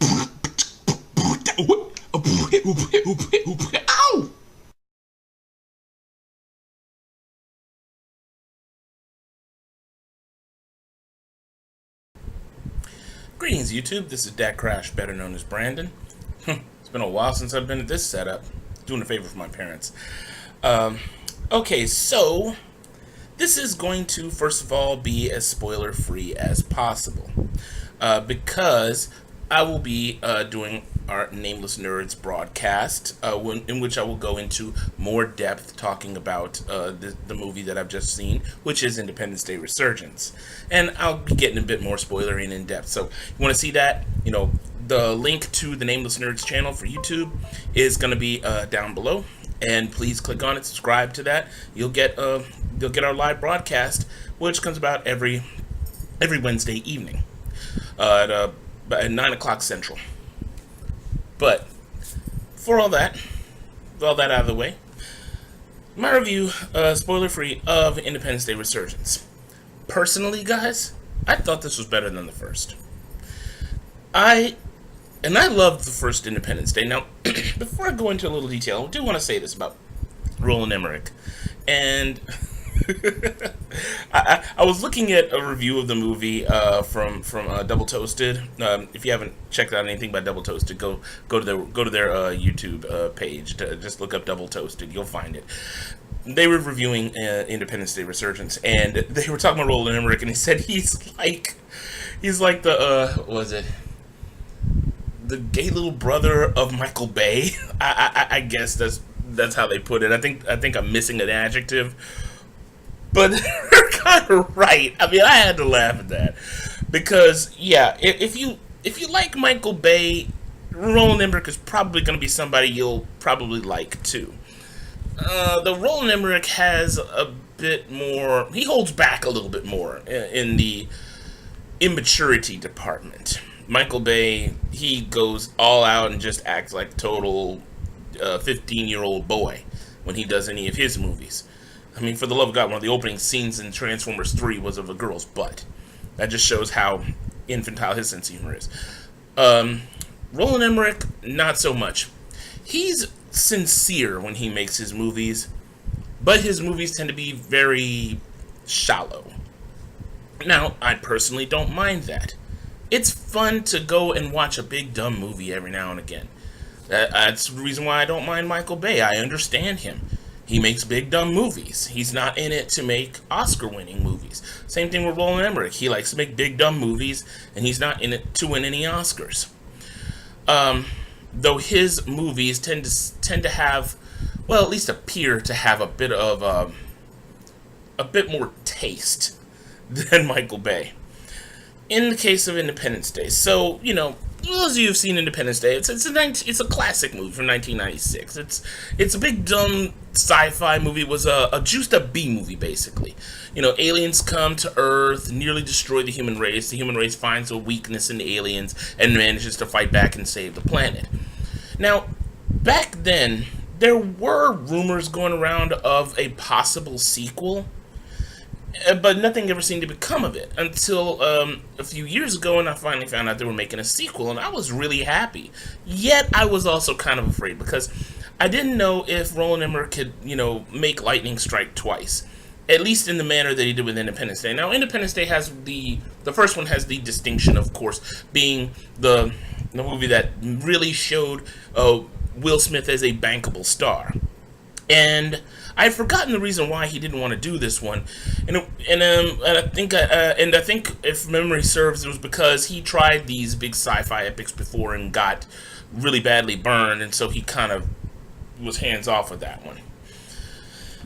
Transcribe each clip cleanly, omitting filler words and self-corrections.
Ow! Greetings, YouTube. This is DecKrash, better known as Brandon. It's been a while since I've been at this setup. Doing a favor for my parents. Okay, so this is going to, first of all, be as spoiler-free as possible. Because I will be doing our Nameless Nerds broadcast, in which I will go into more depth talking about the movie that I've just seen, which is Independence Day Resurgence. And I'll be getting a bit more spoilery and in-depth. So, you want to see that? You know, the link to the Nameless Nerds channel for YouTube is going to be down below. And please click on it, subscribe to that. You'll get our live broadcast, which comes about every Wednesday evening at 9 o'clock Central. But for all that out of the way, my review, spoiler-free, of Independence Day Resurgence. Personally, guys, I thought this was better than the first. I loved the first Independence Day. Now, before I go into a little detail, I do want to say this about Roland Emmerich. And I was looking at a review of the movie from Double Toasted. If you haven't checked out anything by Double Toasted, go to their YouTube page. Just look up Double Toasted, you'll find it. They were reviewing Independence Day Resurgence, and they were talking about Roland Emmerich, and he said he's like the what was it? The gay little brother of Michael Bay. I guess that's how they put it. I think I'm missing an adjective, but they're kind of right. I mean, I had to laugh at that because yeah, if you like Michael Bay, Roland Emmerich is probably going to be somebody you'll probably like too. The Roland Emmerich has a bit more. He holds back a little bit more in the immaturity department. Michael Bay, he goes all out and just acts like a total 15-year-old boy when he does any of his movies. I mean, for the love of God, one of the opening scenes in Transformers 3 was of a girl's butt. That just shows how infantile his sense of humor is. Roland Emmerich, not so much. He's sincere when he makes his movies, but his movies tend to be very shallow. Now, I personally don't mind that. It's fun to go and watch a big dumb movie every now and again. That's the reason why I don't mind Michael Bay. I understand him. He makes big dumb movies. He's not in it to make Oscar-winning movies. Same thing with Roland Emmerich. He likes to make big dumb movies, and he's not in it to win any Oscars. Though his movies tend to have, well, at least appear to have a bit more taste than Michael Bay. In the case of Independence Day, so, you know, those of you who've seen Independence Day, it's a classic movie from 1996. It's a big dumb sci-fi movie. It was just a B movie basically. You know, aliens come to Earth, nearly destroy the human race. The human race finds a weakness in the aliens and manages to fight back and save the planet. Now, back then, there were rumors going around of a possible sequel, but nothing ever seemed to become of it until a few years ago, and I finally found out they were making a sequel, and I was really happy. Yet I was also kind of afraid because I didn't know if Roland Emmerich could, you know, make lightning strike twice, at least in the manner that he did with Independence Day. Now, Independence Day has the first one has the distinction, of course, being the movie that really showed Will Smith as a bankable star. And I had forgotten the reason why he didn't want to do this one, and I think if memory serves, it was because he tried these big sci-fi epics before and got really badly burned, and so he kind of was hands off with that one.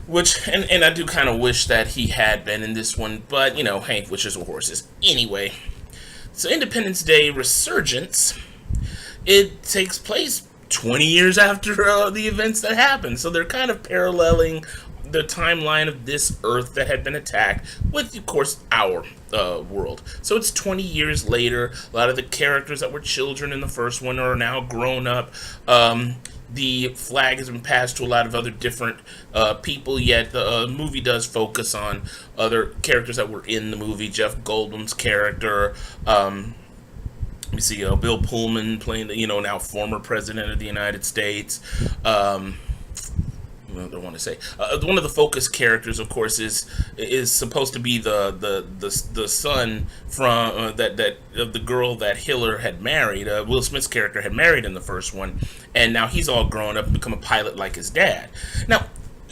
Which, and I do kind of wish that he had been in this one, but you know, hey, wishes were horses. Anyway, so Independence Day Resurgence, it takes place 20 years after the events that happened. So they're kind of paralleling the timeline of this Earth that had been attacked with, of course, our world. So it's 20 years later. A lot of the characters that were children in the first one are now grown up. The flag has been passed to a lot of other different people, yet the movie does focus on other characters that were in the movie. Jeff Goldblum's character, We see Bill Pullman playing the, now former president of the United States. What do I want to say? One of the focus characters, of course, is supposed to be the son from that of the girl that Hiller had married. Will Smith's character had married in the first one, and now he's all grown up and become a pilot like his dad. Now,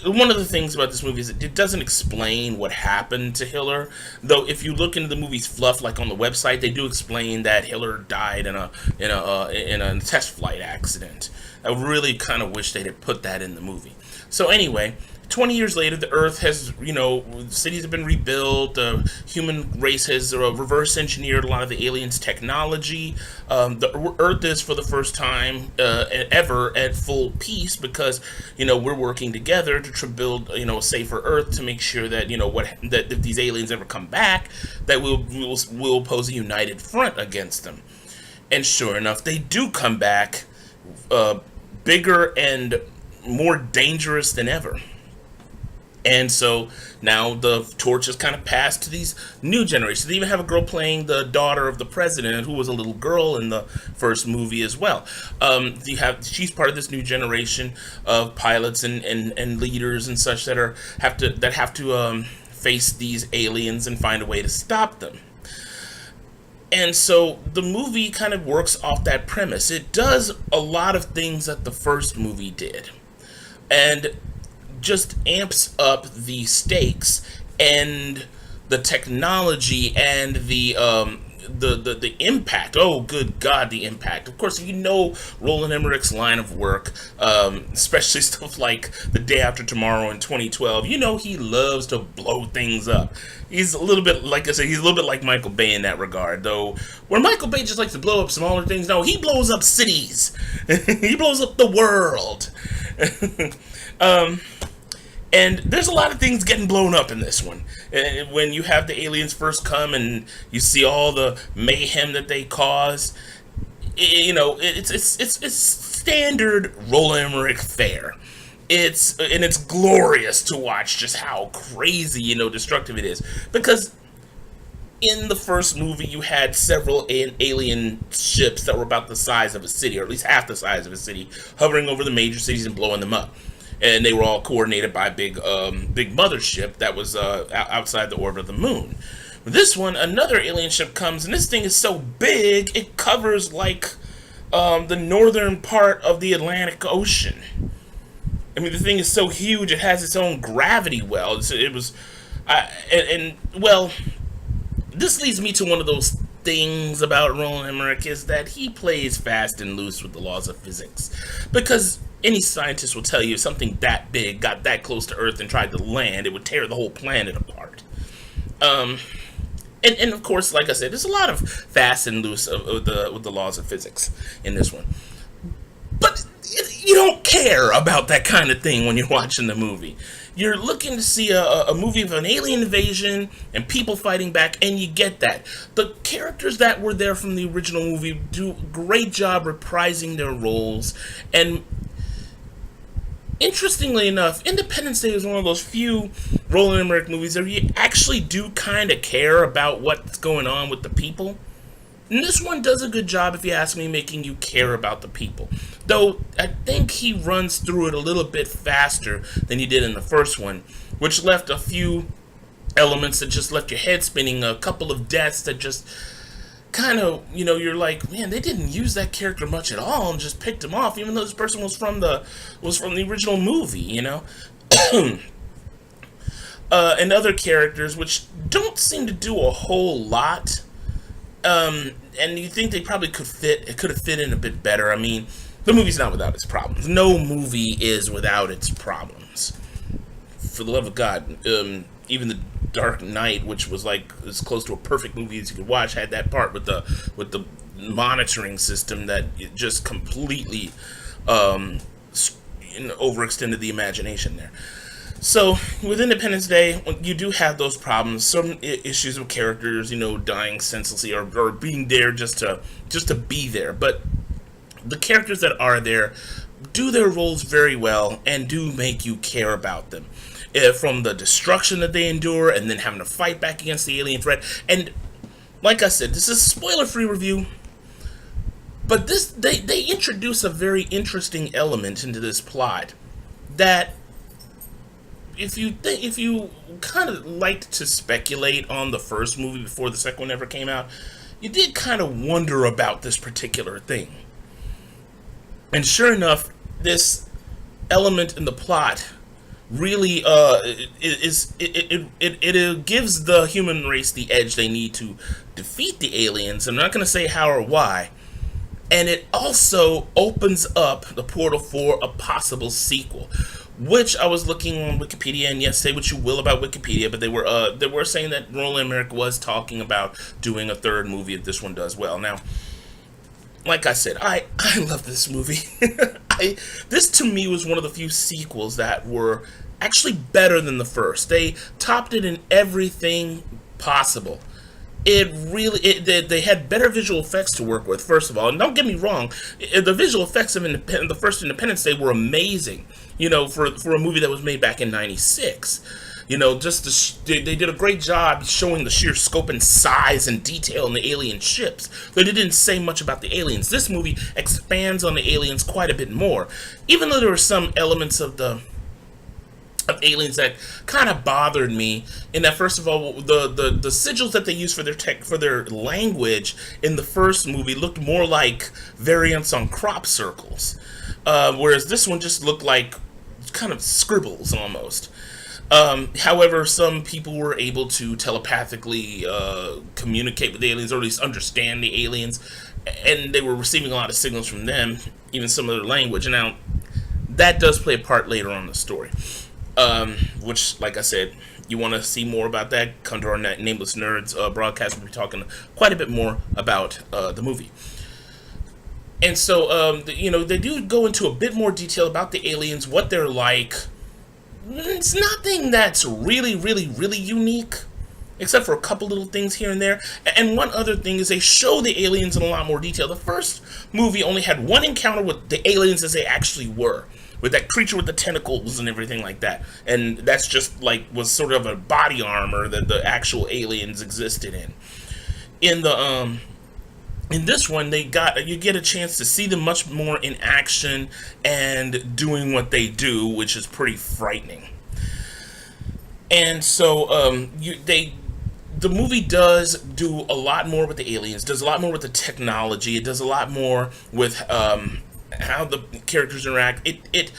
one of the things about this movie is it doesn't explain what happened to Hiller. Though, if you look into the movie's fluff, like on the website, they do explain that Hiller died in a test flight accident. I really kind of wish they'd have put that in the movie. So anyway, 20 years later, the Earth has, cities have been rebuilt. The human race has reverse engineered a lot of the aliens' technology. The Earth is, for the first time ever, at full peace because, we're working together to build, a safer Earth to make sure that, that if these aliens ever come back, that we'll pose a united front against them. And sure enough, they do come back, bigger and more dangerous than ever. And so now the torch is kind of passed to these new generations. They even have a girl playing the daughter of the president, who was a little girl in the first movie as well. She's part of this new generation of pilots and leaders and such that have to face these aliens and find a way to stop them. And so the movie kind of works off that premise. It does a lot of things that the first movie did, and just amps up the stakes and the technology and the impact. Oh, good God, the impact. Of course, if you know Roland Emmerich's line of work, especially stuff like The Day After Tomorrow in 2012, he loves to blow things up. He's a little bit, like I said, he's a little bit like Michael Bay in that regard, though, where Michael Bay just likes to blow up smaller things. No, he blows up cities. He blows up the world. And there's a lot of things getting blown up in this one. When you have the aliens first come and you see all the mayhem that they cause, it's standard Roland Emmerich fare. It's glorious to watch just how crazy, destructive it is. Because in the first movie, you had several alien ships that were about the size of a city, or at least half the size of a city, hovering over the major cities and blowing them up. And they were all coordinated by a big mothership that was outside the orbit of the moon. This one, another alien ship comes, and this thing is so big, it covers like the northern part of the Atlantic Ocean. I mean, the thing is so huge, it has its own gravity well. This leads me to one of those things about Roland Emmerich, is that he plays fast and loose with the laws of physics. Because any scientist will tell you if something that big got that close to Earth and tried to land, it would tear the whole planet apart. And of course, like I said, there's a lot of fast and loose with the laws of physics in this one. But you don't care about that kind of thing when you're watching the movie. You're looking to see a movie of an alien invasion and people fighting back, and you get that. The characters that were there from the original movie do a great job reprising their roles. And interestingly enough, Independence Day is one of those few Roland Emmerich movies where you actually do kind of care about what's going on with the people. And this one does a good job, if you ask me, making you care about the people. Though, I think he runs through it a little bit faster than he did in the first one, which left a few elements that just left your head spinning, a couple of deaths that just kind of, you're like, man, they didn't use that character much at all and just picked him off, even though this person was from the original movie, and other characters which don't seem to do a whole lot. And you think they probably could have fit in a bit better. I mean, the movie's not without its problems. No movie is without its problems. For the love of God, even The Dark Knight, which was like as close to a perfect movie as you could watch, had that part with the monitoring system that it just completely overextended the imagination there. So, with Independence Day, you do have those problems. Some issues with characters, dying senselessly or being there just to be there. But the characters that are there do their roles very well and do make you care about them. From the destruction that they endure and then having to fight back against the alien threat. And, like I said, this is a spoiler-free review. But they introduce a very interesting element into this plot that if you kind of liked to speculate on the first movie before the second one ever came out, you did kind of wonder about this particular thing. And sure enough, this element in the plot really it gives the human race the edge they need to defeat the aliens. I'm not going to say how or why. And it also opens up the portal for a possible sequel, which I was looking on Wikipedia, and yes, say what you will about Wikipedia, but they were saying that Roland Emmerich was talking about doing a third movie if this one does well. Now, like I said, I love this movie. This to me was one of the few sequels that were actually better than the first. They topped it in everything possible. They had better visual effects to work with, first of all. And don't get me wrong, the visual effects of the first Independence Day were amazing, for a movie that was made back in 96. They did a great job showing the sheer scope and size and detail in the alien ships, but it didn't say much about the aliens. This movie expands on the aliens quite a bit more, even though there were some elements of aliens that kind of bothered me. In that, first of all, the sigils that they used for their language in the first movie looked more like variants on crop circles, whereas this one just looked like kind of scribbles almost. However, some people were able to telepathically communicate with the aliens, or at least understand the aliens, and they were receiving a lot of signals from them, even some of their language. And now, that does play a part later on in the story, which, like I said, you want to see more about that, come to our Nameless Nerds broadcast. We'll be talking quite a bit more about the movie. And so, they do go into a bit more detail about the aliens, what they're like. It's nothing that's really, really, really unique, except for a couple little things here and there. And one other thing is they show the aliens in a lot more detail. The first movie only had one encounter with the aliens as they actually were, with that creature with the tentacles and everything like that. And that's just was sort of a body armor that the actual aliens existed in. In this one, you get a chance to see them much more in action and doing what they do, which is pretty frightening. And so, the movie does do a lot more with the aliens, does a lot more with the technology, it does a lot more with how the characters interact. It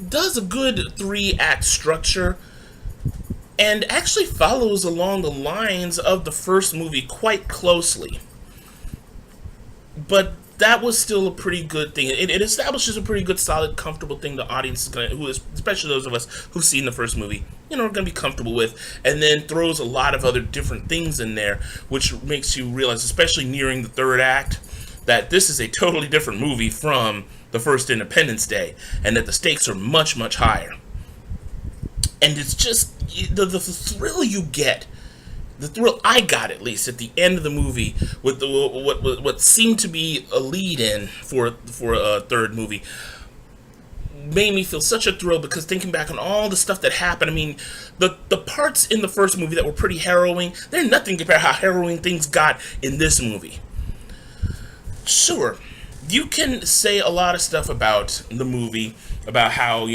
does a good 3-act structure, and actually follows along the lines of the first movie quite closely. But that was still a pretty good thing. It establishes a pretty good, solid, comfortable thing the audience is going to, especially those of us who've seen the first movie, are going to be comfortable with, and then throws a lot of other different things in there, which makes you realize, especially nearing the third act, that this is a totally different movie from the first Independence Day, and that the stakes are much, much higher. And it's just the thrill you get, the thrill I got at least at the end of the movie with what seemed to be a lead-in for a third movie, made me feel such a thrill, because thinking back on all the stuff that happened, I mean, the parts in the first movie that were pretty harrowing, they're nothing compared to how harrowing things got in this movie. Sure, you can say a lot of stuff about the movie, about how,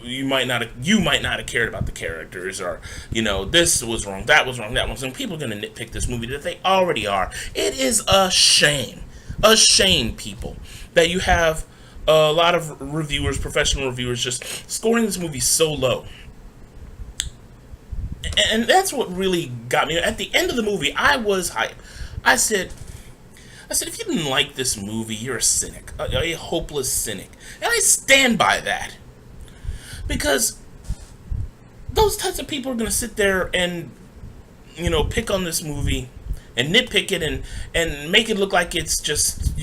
you might not have cared about the characters, or this was wrong, that was wrong, that was wrong. People are going to nitpick this movie that they already are. It is a shame, people, that you have a lot of reviewers, professional reviewers, just scoring this movie so low. And that's what really got me. At the end of the movie, I was hyped. I said, if you didn't like this movie, you're a cynic, a hopeless cynic. And I stand by that. Because those types of people are going to sit there and, pick on this movie and nitpick it and make it look like it's just,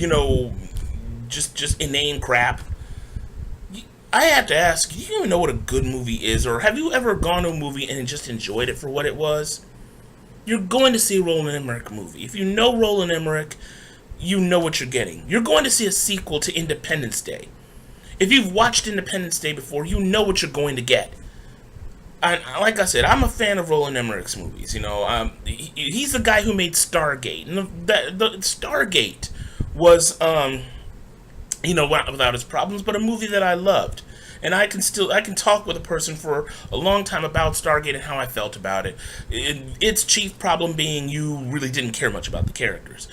just inane crap. I have to ask, do you even know what a good movie is? Or have you ever gone to a movie and just enjoyed it for what it was? You're going to see a Roland Emmerich movie. If you know Roland Emmerich, you know what you're getting. You're going to see a sequel to Independence Day. If you've watched Independence Day before, you know what you're going to get. like I said, I'm a fan of Roland Emmerich's movies. He's the guy who made Stargate, and the Stargate was, without its problems, but a movie that I loved. And I can talk with a person for a long time about Stargate and how I felt about it. Its chief problem being you really didn't care much about the characters,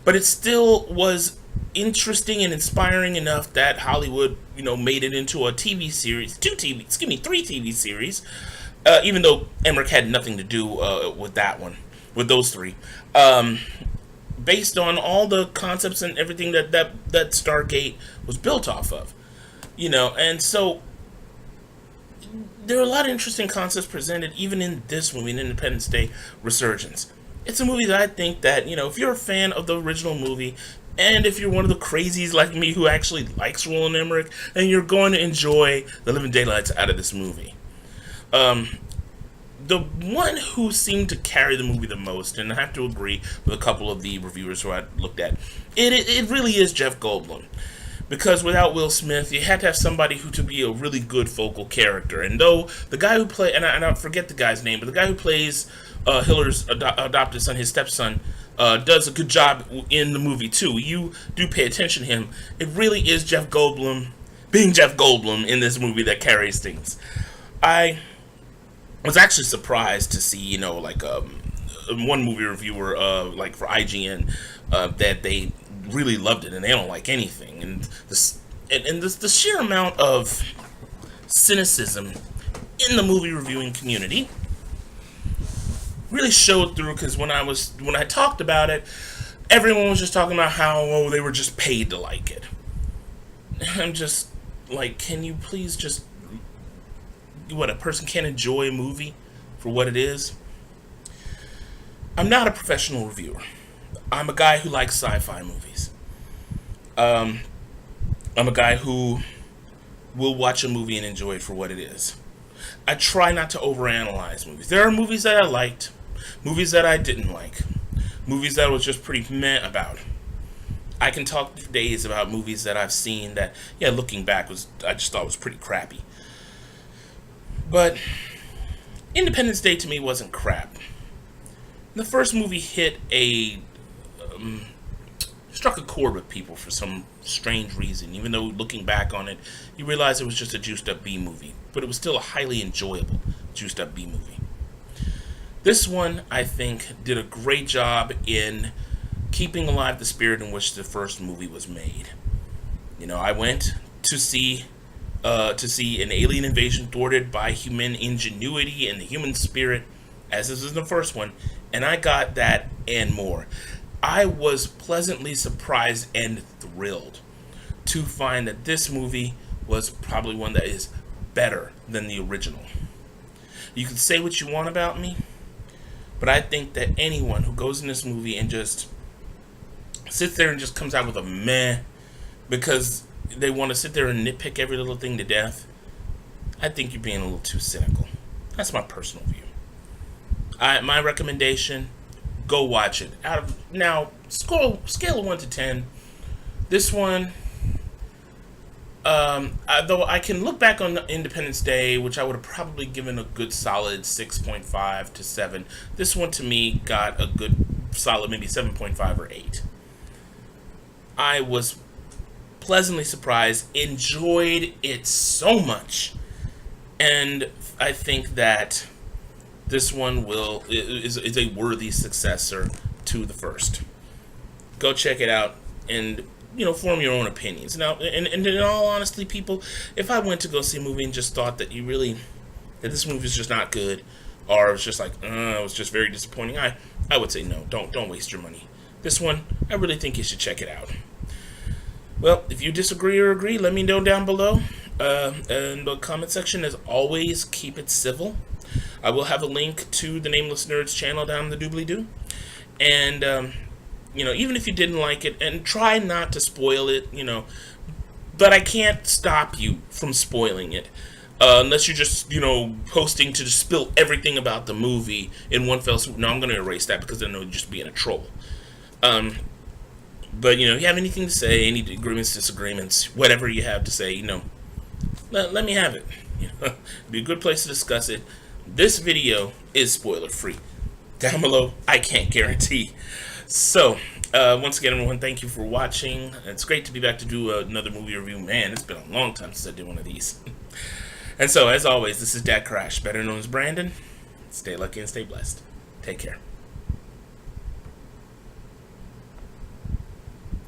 but it still was interesting and inspiring enough that Hollywood, made it into a TV series, 3 TV series. Even though Emmerich had nothing to do with that one, with those 3. Based on all the concepts and everything that Stargate was built off of. And so there are a lot of interesting concepts presented even in this movie, in Independence Day Resurgence. It's a movie that I think that, if you're a fan of the original movie, and if you're one of the crazies like me who actually likes Roland Emmerich, then you're going to enjoy the living daylights out of this movie. The one who seemed to carry the movie the most, and I have to agree with a couple of the reviewers who I looked at, it really is Jeff Goldblum. Because without Will Smith, you had to have somebody who to be a really good focal character. And though the guy who plays, and I forget the guy's name, but the guy who plays Hiller's adopted son, his stepson, does a good job in the movie too. You do pay attention to him. It really is Jeff Goldblum, being Jeff Goldblum in this movie that carries things. I was actually surprised to see, one movie reviewer, for IGN, that they really loved it and they don't like anything, and the sheer amount of cynicism in the movie reviewing community really showed through, because when I talked about it, everyone was just talking about how they were just paid to like it. I'm just like, can you please just, a person can't enjoy a movie for what it is? I'm not a professional reviewer. I'm a guy who likes sci-fi movies. I'm a guy who will watch a movie and enjoy it for what it is. I try not to overanalyze movies. There are movies that I liked, movies that I didn't like, movies that I was just pretty meh about. I can talk for days about movies that I've seen that, looking back, I just thought was pretty crappy. But Independence Day to me wasn't crap. The first movie struck a chord with people for some strange reason. Even though looking back on it, you realize it was just a juiced up B movie, but it was still a highly enjoyable juiced up B movie. This one, I think, did a great job in keeping alive the spirit in which the first movie was made. I went to see an alien invasion thwarted by human ingenuity and the human spirit, as this is the first one, and I got that and more. I was pleasantly surprised and thrilled to find that this movie was probably one that is better than the original. You can say what you want about me, but I think that anyone who goes in this movie and just sits there and just comes out with a meh because they want to sit there and nitpick every little thing to death, I think you're being a little too cynical. That's my personal view. My recommendation, go watch it. Now, scale of 1 to 10. This one, though I can look back on Independence Day, which I would have probably given a good solid 6.5 to 7. This one to me got a good solid maybe 7.5 or 8. I was pleasantly surprised, enjoyed it so much, and I think that this one is a worthy successor to the first. Go check it out and form your own opinions. Now, and in all honesty, people, if I went to go see a movie and just thought that this movie is just not good, or it's just like it was just very disappointing, I would say no, don't waste your money. This one, I really think you should check it out. Well, if you disagree or agree, let me know down below. In the comment section, as always, keep it civil. I will have a link to the Nameless Nerds channel down in the doobly-doo. And, even if you didn't like it, and try not to spoil it, but I can't stop you from spoiling it. Unless you're just, posting to just spill everything about the movie in one fell swoop. No, I'm going to erase that because then it'll just being a troll. But, if you have anything to say, any agreements, disagreements, whatever you have to say, let me have it. It'd be a good place to discuss it. This video is spoiler free. Down below, I can't guarantee. So, once again, everyone, thank you for watching. It's great to be back to do another movie review. Man, it's been a long time since I did one of these. And so, as always, this is DecKrash, better known as Brandon. Stay lucky and stay blessed. Take care.